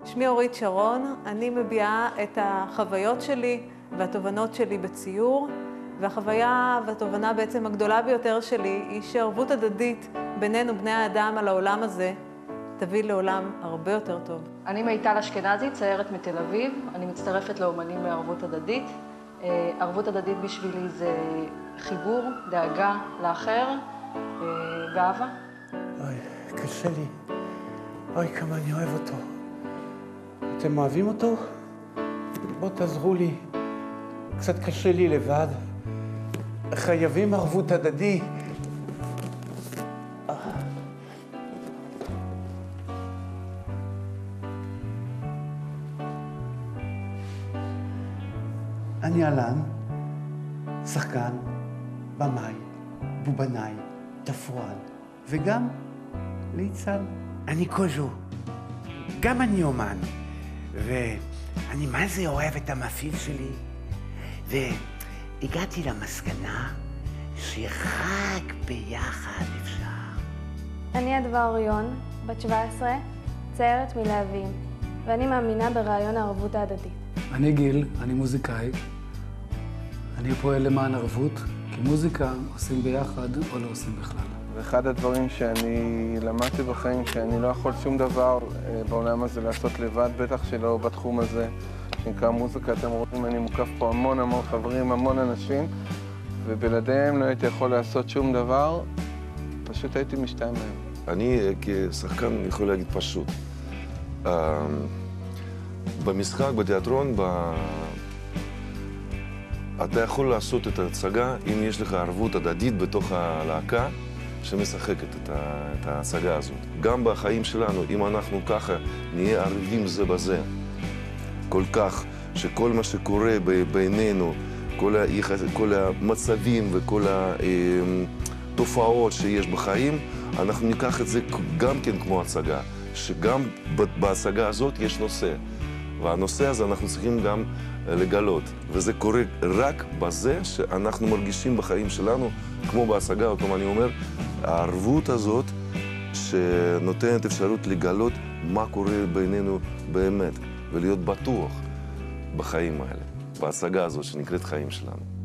שמי אורית שרון, אני מביעה את החוויות שלי והתובנות שלי בציור, והחוויה והתובנה בעצם הגדולה ביותר שלי היא שערבות הדדית בינינו בני האדם על העולם הזה תביא לעולם הרבה יותר טוב. אני מיטל אשכנזי, ציירת מתל אביב, אני מצטרפת לאומנים מערבות הדדית. ערבות הדדית בשבילי זה חיבור, דאגה לאחר ואהבה. אוי, קשה לי. אוי, כמה אני אוהב אותו. אתם אוהבים אותו? בואו תעזרו לי. קצת קשה לי לבד. חייבים ערבות הדדית. אני אלן, שחקן, במאי, בובנאי, תפרן, וגם ליצן. אני קוז'ו, גם אני אומן, ואני מה זה אוהב את המפעיל שלי, והגעתי למסקנה שרק ביחד אפשר. אני אדווה אוריון, בת 17, ציירת מלהבים, ואני מאמינה ברעיון הערבות ההדדית. אני גיל, אני מוזיקאי. אני פועל למען ערבות, כי מוזיקה עושים ביחד או לא עושים בכלל. ואחד הדברים שאני למדתי בחיים, שאני לא יכול שום דבר בעולם הזה לעשות לבד, בטח שלא בתחום הזה, שנקרא מוזיקה. אתם רואים, אני מוקף פה המון חברים, המון אנשים, ובלעדיהם לא הייתי יכול לעשות שום דבר, פשוט הייתי משתעמם. אני כשחקן יכול להגיד פשוט. במשחק, בתיאטרון, אתה יכול לעשות את ההצגה אם יש לך ערבות הדדית בתוך הלהקה שמשחקת את ההצגה הזאת. גם בחיים שלנו, אם אנחנו ככה נהיה ערבים זה בזה, כל כך שכל מה שקורה בינינו, כל המצבים וכל התופעות שיש בחיים, אנחנו ניקח את זה גם כן כמו הצגה, שגם בהצגה הזאת יש נושא. והנושא הזה אנחנו צריכים גם לגלות, וזה קורה רק בזה שאנחנו מרגישים בחיים שלנו, כמו בהצגה, אותו אני אומר, הערבות הזאת שנותנת אפשרות לגלות מה קורה בינינו באמת, ולהיות בטוח בחיים האלה, בהצגה הזאת שנקראת חיים שלנו.